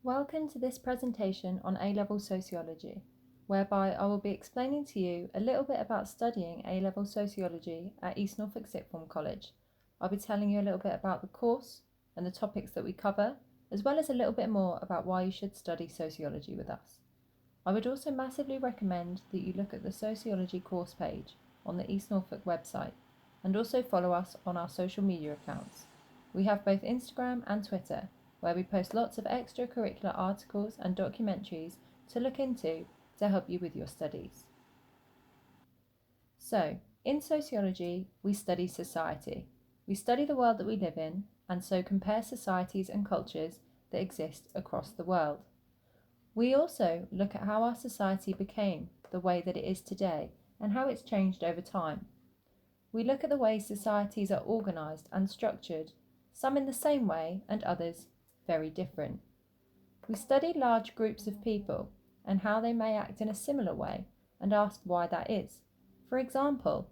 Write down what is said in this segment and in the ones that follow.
Welcome to this presentation on A-Level Sociology, whereby I will be explaining to you a little bit about studying A-Level Sociology at East Norfolk Sixth Form College. I'll be telling you a little bit about the course and the topics that we cover, as well as a little bit more about why you should study sociology with us. I would also massively recommend that you look at the sociology course page on the East Norfolk website and also follow us on our social media accounts. We have both Instagram and Twitter, where we post lots of extracurricular articles and documentaries to look into to help you with your studies. So, in sociology, we study society. We study the world that we live in and so compare societies and cultures that exist across the world. We also look at how our society became the way that it is today and how it's changed over time. We look at the way societies are organised and structured, some in the same way and others very different. We study large groups of people and how they may act in a similar way and ask why that is. For example,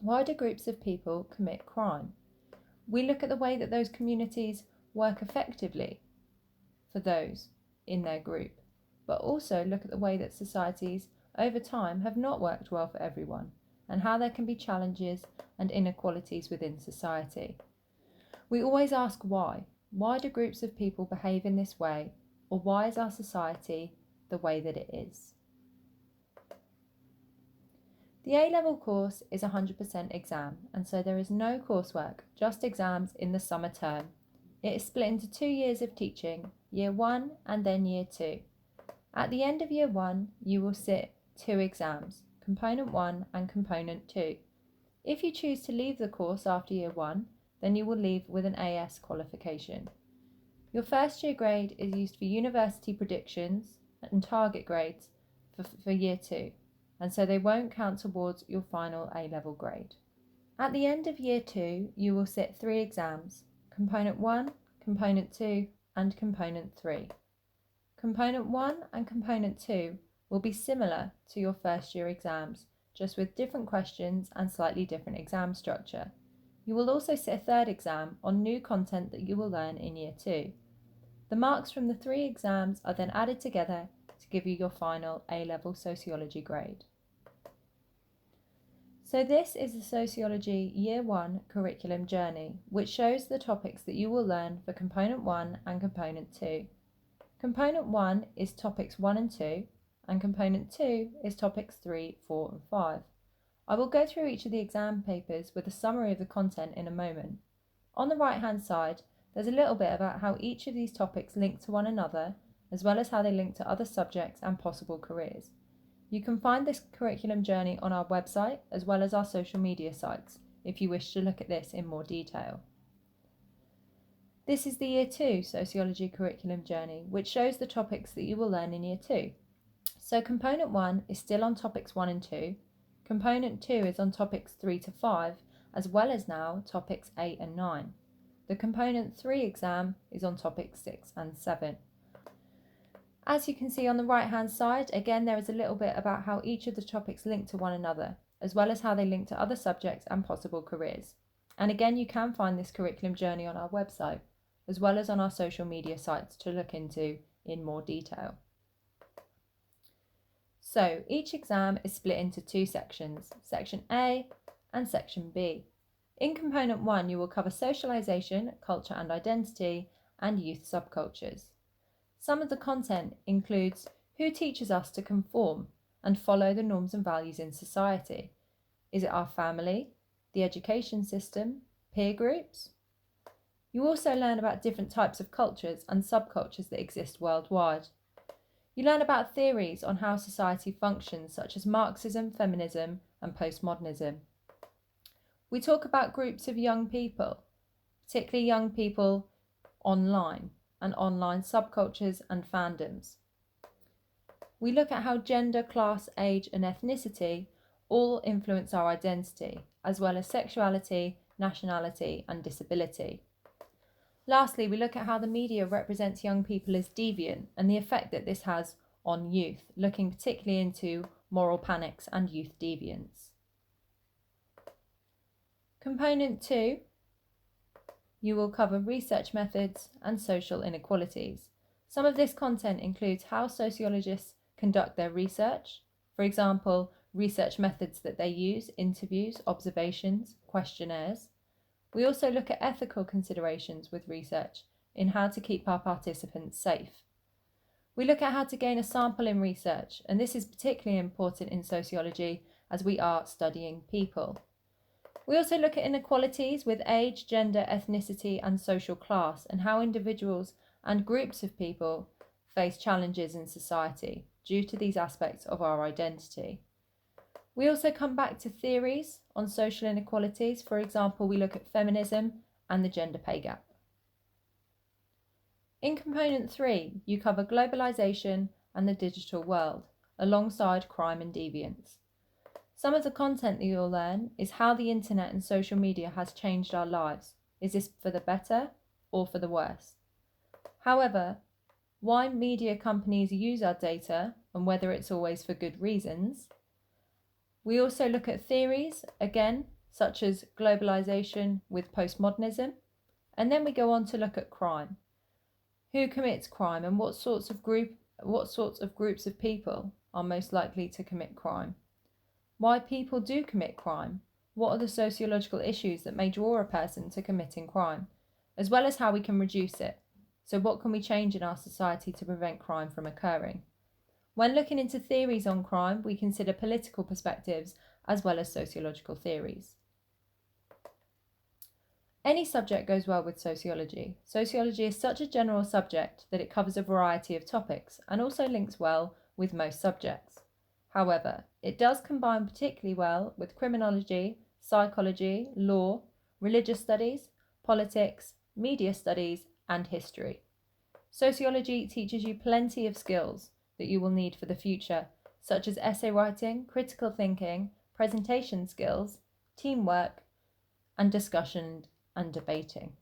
why do groups of people commit crime? We look at the way that those communities work effectively for those in their group, but also look at the way that societies over time have not worked well for everyone and how there can be challenges and inequalities within society. We always ask why. Why do groups of people behave in this way, or why is our society the way that it is? The A-level course is 100% exam, and so there is no coursework, just exams in the summer term. It is split into 2 years of teaching, year 1 and then year 2. At the end of year 1, you will sit 2 exams, component 1 and component 2. If you choose to leave the course after year 1, then you will leave with an AS qualification. Your first year grade is used for university predictions and target grades for year 2, and so they won't count towards your final A-level grade. At the end of year 2, you will sit 3 exams, component 1, component 2 and component 3. Component 1 and component 2 will be similar to your first year exams, just with different questions and slightly different exam structure. You will also sit a third exam on new content that you will learn in year 2. The marks from the 3 exams are then added together to give you your final A-level sociology grade. So this is the Sociology Year 1 curriculum journey, which shows the topics that you will learn for Component 1 and Component 2. Component 1 is topics 1 and 2, and Component 2 is topics 3, 4 and 5. I will go through each of the exam papers with a summary of the content in a moment. On the right hand side, there's a little bit about how each of these topics link to one another, as well as how they link to other subjects and possible careers. You can find this curriculum journey on our website, as well as our social media sites, if you wish to look at this in more detail. This is the Year 2 Sociology curriculum journey, which shows the topics that you will learn in Year 2. So Component 1 is still on topics 1 and 2, Component 2 is on topics 3 to 5, as well as now topics 8 and 9. The Component 3 exam is on topics 6 and 7. As you can see on the right hand side, again there is a little bit about how each of the topics link to one another, as well as how they link to other subjects and possible careers. And again, you can find this curriculum journey on our website, as well as on our social media sites to look into in more detail. So each exam is split into 2 sections, Section A and Section B. In Component 1, you will cover socialisation, culture and identity, and youth subcultures. Some of the content includes who teaches us to conform and follow the norms and values in society. Is it our family, the education system, peer groups? You also learn about different types of cultures and subcultures that exist worldwide. You learn about theories on how society functions, such as Marxism, feminism, and postmodernism. We talk about groups of young people, particularly young people online, and online subcultures and fandoms. We look at how gender, class, age, and ethnicity all influence our identity, as well as sexuality, nationality, and disability. Lastly, we look at how the media represents young people as deviant and the effect that this has on youth, looking particularly into moral panics and youth deviance. Component 2, you will cover research methods and social inequalities. Some of this content includes how sociologists conduct their research, for example, research methods that they use, interviews, observations, questionnaires. We also look at ethical considerations with research in how to keep our participants safe. We look at how to gain a sample in research, and this is particularly important in sociology as we are studying people. We also look at inequalities with age, gender, ethnicity, and social class, and how individuals and groups of people face challenges in society due to these aspects of our identity. We also come back to theories on social inequalities. For example, we look at feminism and the gender pay gap. In component 3, you cover globalization and the digital world, alongside crime and deviance. Some of the content that you'll learn is how the internet and social media has changed our lives. Is this for the better or for the worse? However, why media companies use our data and whether it's always for good reasons. We also look at theories, again, such as globalization with postmodernism, and then we go on to look at crime. Who commits crime and what sorts of groups of people are most likely to commit crime? Why people do commit crime? What are the sociological issues that may draw a person to committing crime, as well as how we can reduce it? So what can we change in our society to prevent crime from occurring? When looking into theories on crime, we consider political perspectives as well as sociological theories. Any subject goes well with sociology. Sociology is such a general subject that it covers a variety of topics and also links well with most subjects. However, it does combine particularly well with criminology, psychology, law, religious studies, politics, media studies, and history. Sociology teaches you plenty of skills that you will need for the future, such as essay writing, critical thinking, presentation skills, teamwork, and discussion and debating.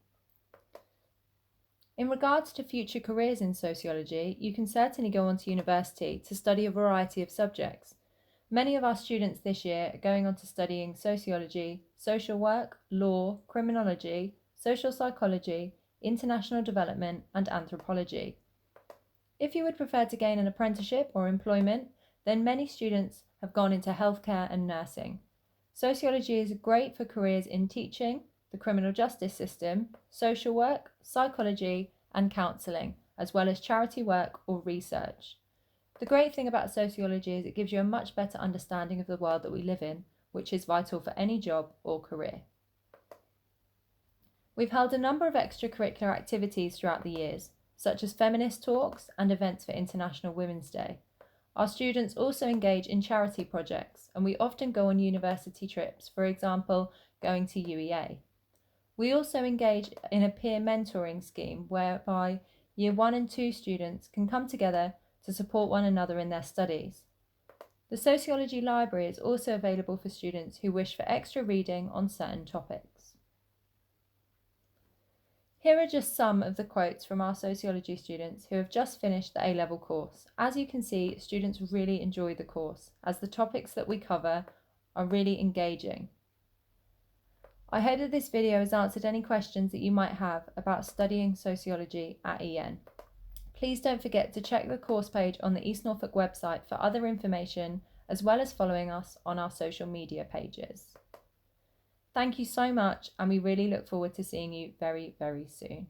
In regards to future careers in sociology, you can certainly go on to university to study a variety of subjects. Many of our students this year are going on to studying sociology, social work, law, criminology, social psychology, international development, and anthropology. If you would prefer to gain an apprenticeship or employment, then many students have gone into healthcare and nursing. Sociology is great for careers in teaching, the criminal justice system, social work, psychology, and counselling, as well as charity work or research. The great thing about sociology is it gives you a much better understanding of the world that we live in, which is vital for any job or career. We've held a number of extracurricular activities throughout the years, such as feminist talks and events for International Women's Day. Our students also engage in charity projects, and we often go on university trips, for example, going to UEA. We also engage in a peer mentoring scheme whereby Year 1 and 2 students can come together to support one another in their studies. The Sociology Library is also available for students who wish for extra reading on certain topics. Here are just some of the quotes from our sociology students who have just finished the A-level course. As you can see, students really enjoy the course, as the topics that we cover are really engaging. I hope that this video has answered any questions that you might have about studying sociology at EN. Please don't forget to check the course page on the East Norfolk website for other information, as well as following us on our social media pages. Thank you so much, and we really look forward to seeing you very, very soon.